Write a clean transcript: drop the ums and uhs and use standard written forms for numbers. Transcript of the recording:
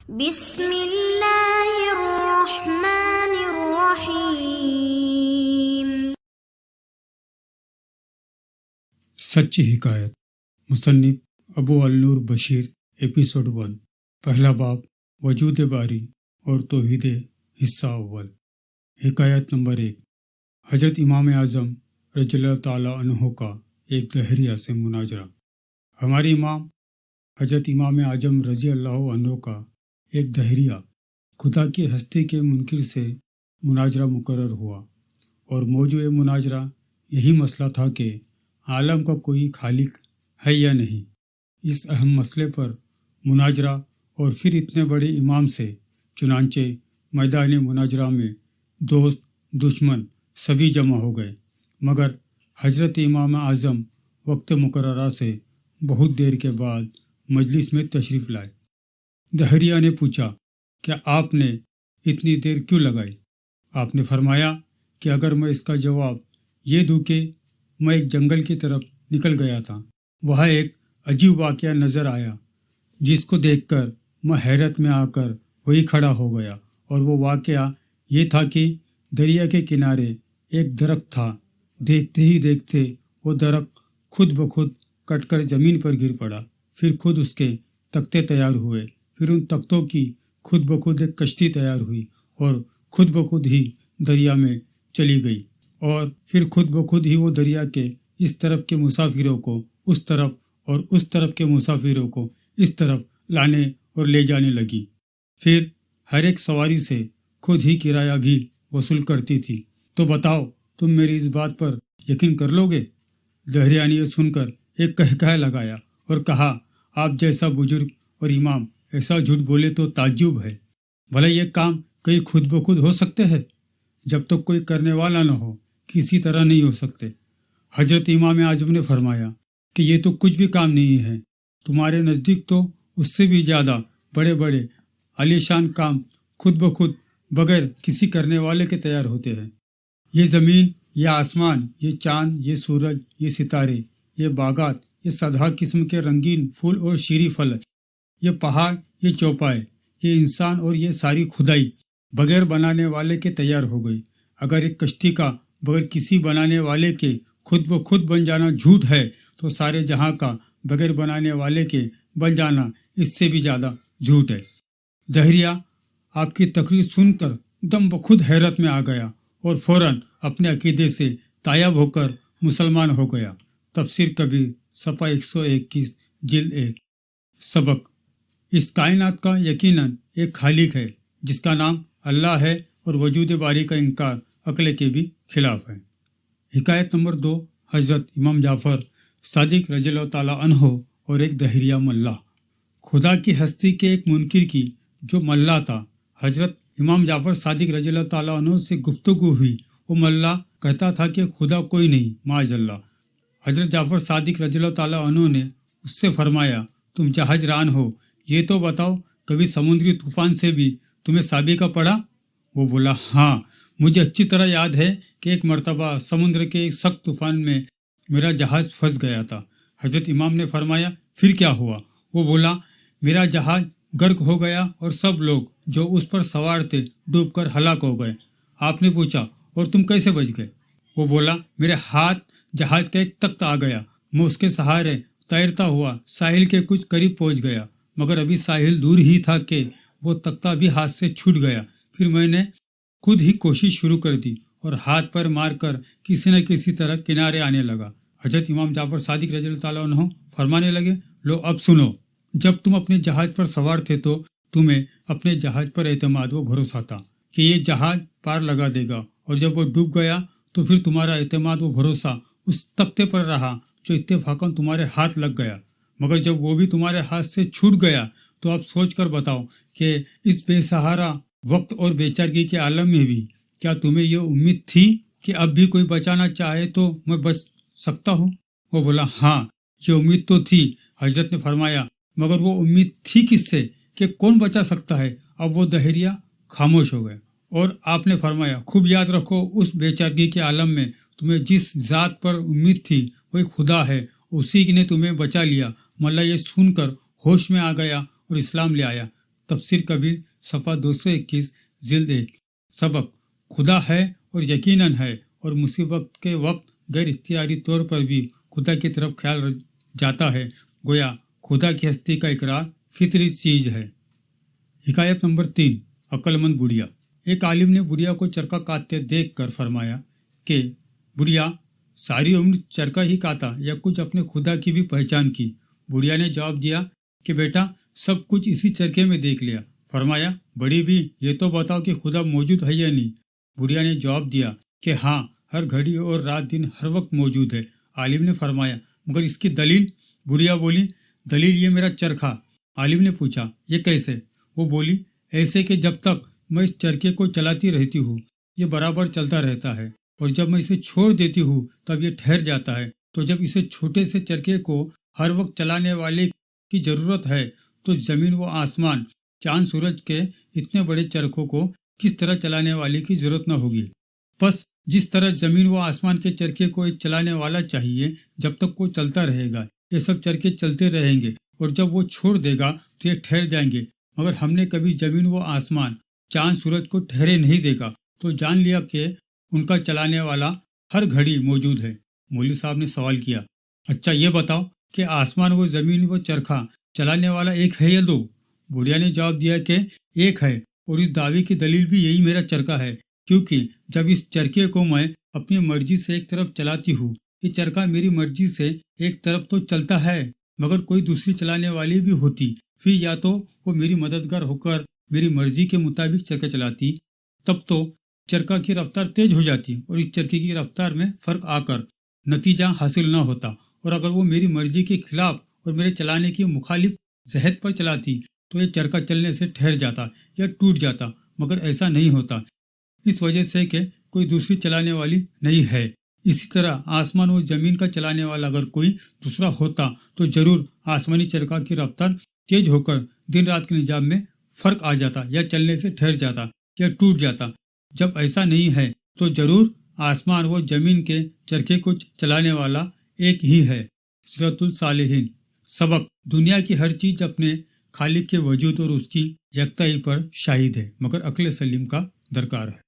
بسم اللہ الرحمن الرحیم۔ سچی حکایت، مصنف ابو النور بشیر، ایپیسوڈ 1، پہلا باب، وجود باری اور توحید، حصہ اول۔ حکایت نمبر 1۔ حضرت امام اعظم رضی اللہ تعالیٰ عنہ کا ایک دہریہ سے مناظرہ۔ ہمارے امام حضرت امام اعظم رضی اللہ عنہ کا ایک دہریہ خدا کی ہستی کے منکر سے مناظرہ مقرر ہوا، اور موضوع مناظرہ یہی مسئلہ تھا کہ عالم کا کوئی خالق ہے یا نہیں۔ اس اہم مسئلے پر مناظرہ اور پھر اتنے بڑے امام سے چنانچہ میدان مناظرہ میں دوست دشمن سبھی جمع ہو گئے، مگر حضرت امام اعظم وقت مقررہ سے بہت دیر کے بعد مجلس میں تشریف لائے۔ دہریہ نے پوچھا، کیا آپ نے اتنی دیر کیوں لگائی؟ آپ نے فرمایا کہ اگر میں اس کا جواب یہ دوں کہ میں ایک جنگل کی طرف نکل گیا تھا، وہاں ایک عجیب واقعہ نظر آیا جس کو دیکھ کر میں حیرت میں آ کر وہی کھڑا ہو گیا، اور وہ واقعہ یہ تھا کہ دریا کے کنارے ایک درخت تھا۔ دیکھتے ہی دیکھتے وہ درخت خود بخود کٹ کر زمین پر گر پڑا، پھر خود اس کے تختے تیار ہوئے، پھر ان تختوں کی خود بخود ایک کشتی تیار ہوئی اور خود بخود ہی دریا میں چلی گئی، اور پھر خود بخود ہی وہ دریا کے اس طرف کے مسافروں کو اس طرف اور اس طرف کے مسافروں کو اس طرف لانے اور لے جانے لگی، پھر ہر ایک سواری سے خود ہی کرایہ بھی وصول کرتی تھی۔ تو بتاؤ، تم میری اس بات پر یقین کر لو گے؟ دہریہ نے یہ سن کر ایک کہکہا لگایا اور کہا، آپ جیسا بزرگ اور امام ایسا جھوٹ بولے تو تعجب ہے۔ بھلا یہ کام کہیں خود بخود ہو سکتے ہیں؟ جب تک کوئی کرنے والا نہ ہو کسی طرح نہیں ہو سکتے۔ حضرت امام اعظم نے فرمایا کہ یہ تو کچھ بھی کام نہیں ہے، تمہارے نزدیک تو اس سے بھی زیادہ بڑے بڑے عالیشان کام خود بخود بغیر کسی کرنے والے کے تیار ہوتے ہیں۔ یہ زمین، یہ آسمان، یہ چاند، یہ سورج، یہ ستارے، یہ باغات، یہ سدھا قسم کے رنگین پھول اور شیریں پھل، یہ پہاڑ، یہ چوپائے، یہ انسان اور یہ ساری خدائی بغیر بنانے والے کے تیار ہو گئی۔ اگر ایک کشتی کا بغیر کسی بنانے والے کے خود بخود بن جانا جھوٹ ہے، تو سارے جہاں کا بغیر بنانے والے کے بن جانا اس سے بھی زیادہ جھوٹ ہے۔ دہریہ آپ کی تقریر سن کر دم بخود حیرت میں آ گیا اور فوراً اپنے عقیدے سے تائب ہو کر مسلمان ہو گیا۔ تفسیر کبیر، صفحہ 121، جلد 1۔ سبق: اس کائنات کا یقیناً ایک خالق ہے جس کا نام اللہ ہے، اور وجود باری کا انکار عقل کے بھی خلاف ہے۔ حکایت نمبر 2۔ حضرت امام جعفر صادق رضی اللہ تعالیٰ عنہ اور ایک دہریہ ملا۔ خدا کی ہستی کے ایک منکر کی جو ملا تھا، حضرت امام جعفر صادق رضی اللہ تعالیٰ عنہ سے گفتگو ہوئی۔ وہ ملا کہتا تھا کہ خدا کوئی نہیں، معاذ اللہ۔ حضرت جعفر صادق رضی اللہ تعالیٰ عنہ نے اس سے فرمایا، تم جہاز ران ہو، یہ تو بتاؤ کبھی سمندری طوفان سے بھی تمہیں سابقہ پڑا؟ وہ بولا، ہاں، مجھے اچھی طرح یاد ہے کہ ایک مرتبہ سمندر کے ایک سخت طوفان میں میرا جہاز پھنس گیا تھا۔ حضرت امام نے فرمایا، پھر کیا ہوا؟ وہ بولا، میرا جہاز غرق ہو گیا اور سب لوگ جو اس پر سوار تھے ڈوب کر ہلاک ہو گئے۔ آپ نے پوچھا، اور تم کیسے بچ گئے؟ وہ بولا، میرے ہاتھ جہاز کا ایک تخت آ گیا، میں اس کے سہارے تیرتا ہوا ساحل کے کچھ قریب پہنچ گیا، مگر ابھی ساحل دور ہی تھا کہ وہ تختہ بھی ہاتھ سے چھوٹ گیا۔ پھر میں نے خود ہی کوشش شروع کر دی اور ہاتھ پر مار کر کسی نہ کسی طرح کنارے آنے لگا۔ حضرت امام جعفر صادق رضی اللہ تعالیٰ عنہ فرمانے لگے، لو اب سنو، جب تم اپنے جہاز پر سوار تھے تو تمہیں اپنے جہاز پر اعتماد و بھروسہ تھا کہ یہ جہاز پار لگا دے گا، اور جب وہ ڈوب گیا تو پھر تمہارا اعتماد و بھروسہ اس تختے پر رہا جو اتفاقاً تمہارے ہاتھ لگ گیا، مگر جب وہ بھی تمہارے ہاتھ سے چھوٹ گیا تو اب سوچ کر بتاؤ کہ اس بے سہارا وقت اور بے چارگی کے عالم میں بھی کیا تمہیں یہ امید تھی کہ اب بھی کوئی بچانا چاہے تو میں بچ سکتا ہوں؟ وہ بولا، ہاں، یہ امید تو تھی۔ حضرت نے فرمایا، مگر وہ امید تھی کس سے کہ کون بچا سکتا ہے؟ اب وہ دہریہ خاموش ہو گئے، اور آپ نے فرمایا، خوب یاد رکھو، اس بے چارگی کے عالم میں تمہیں جس ذات پر امید تھی وہی خدا ہے، اسی نے تمہیں بچا لیا۔ ملا یہ سن کر ہوش میں آ گیا اور اسلام لے آیا۔ تفسیر کبیر صفحہ 221 جلد 1۔ سبق: خدا ہے اور یقیناً ہے، اور مصیبت کے وقت غیر اختیاری طور پر بھی خدا کی طرف خیال جاتا ہے، گویا خدا کی ہستی کا اقرار فطری چیز ہے۔ حکایت نمبر 3، عقل مند بڑھیا۔ ایک عالم نے بڑھیا کو چرخہ کاٹتے دیکھ کر فرمایا کہ بڑھیا، ساری عمر چرخہ ہی کاٹا یا کچھ اپنے خدا کی بھی پہچان کی؟ بڑھیا نے جواب دیا کہ بیٹا، سب کچھ اسی چرخے میں دیکھ لیا۔ فرمایا، بڑی بھی، یہ تو بتاؤ کہ خدا موجود ہے یا نہیں؟ بڑھیا نے جواب دیا کہ ہاں، ہر گھڑی اور رات دن ہر وقت موجود ہے۔ عالم نے فرمایا، مگر اس کی دلیل؟ بڑھیا بولی، دلیل یہ میرا چرخہ۔ عالم نے پوچھا، یہ کیسے؟ وہ بولی، ایسے کہ جب تک میں اس چرخے کو چلاتی رہتی ہوں یہ برابر چلتا رہتا ہے، اور جب میں اسے چھوڑ دیتی ہوں تب یہ ٹھہر جاتا ہے۔ تو جب اسے چھوٹے سے چرخے کو ہر وقت چلانے والے کی ضرورت ہے تو زمین و آسمان، چاند سورج کے اتنے بڑے چرخوں کو کس طرح چلانے والے کی ضرورت نہ ہوگی؟ بس جس طرح زمین و آسمان کے چرخے کو ایک چلانے والا چاہیے جب تک وہ چلتا رہے گا، یہ سب چرخے چلتے رہیں گے، اور جب وہ چھوڑ دے گا تو یہ ٹھہر جائیں گے۔ مگر ہم نے کبھی زمین و آسمان، چاند سورج کو ٹھہرے نہیں دیکھا، تو جان لیا کہ ان کا چلانے والا ہر گھڑی موجود ہے۔ مولوی صاحب نے سوال کیا، اچھا یہ بتاؤ کہ آسمان و زمین و چرخہ چلانے والا ایک ہے یا دو؟ بڑھیا نے جواب دیا کہ ایک ہے، اور اس دعوے کی دلیل بھی یہی میرا چرخہ ہے، کیونکہ جب اس چرخے کو میں اپنی مرضی سے ایک طرف چلاتی ہوں، یہ چرخہ میری مرضی سے ایک طرف تو چلتا ہے، مگر کوئی دوسری چلانے والی بھی ہوتی، پھر یا تو وہ میری مددگار ہو کر میری مرضی کے مطابق چرخہ چلاتی، تب تو چرخہ کی رفتار تیز ہو جاتی، اور اس چرخے کی رفتار میں فرق آ کر نتیجہ حاصل نہ ہوتا، اور اگر وہ میری مرضی کے خلاف اور میرے چلانے کی مخالف جہت پر چلاتی تو یہ چرخہ چلنے سے ٹھہر جاتا یا ٹوٹ جاتا، مگر ایسا نہیں ہوتا، اس وجہ سے کہ کوئی دوسری چلانے والی نہیں ہے۔ اسی طرح آسمان و زمین کا چلانے والا اگر کوئی دوسرا ہوتا تو ضرور آسمانی چرخہ کی رفتار تیز ہو کر دن رات کے نظام میں فرق آ جاتا، یا چلنے سے ٹھہر جاتا یا ٹوٹ جاتا۔ جب ایسا نہیں ہے تو ضرور آسمان و زمین کے چرخے کو چلانے والا ایک ہی ہے۔ سیرت الصالحین۔ سبق: دنیا کی ہر چیز اپنے خالق کے وجود اور اس کی یکتائی پر شاہد ہے، مگر عقل سلیم کا درکار ہے۔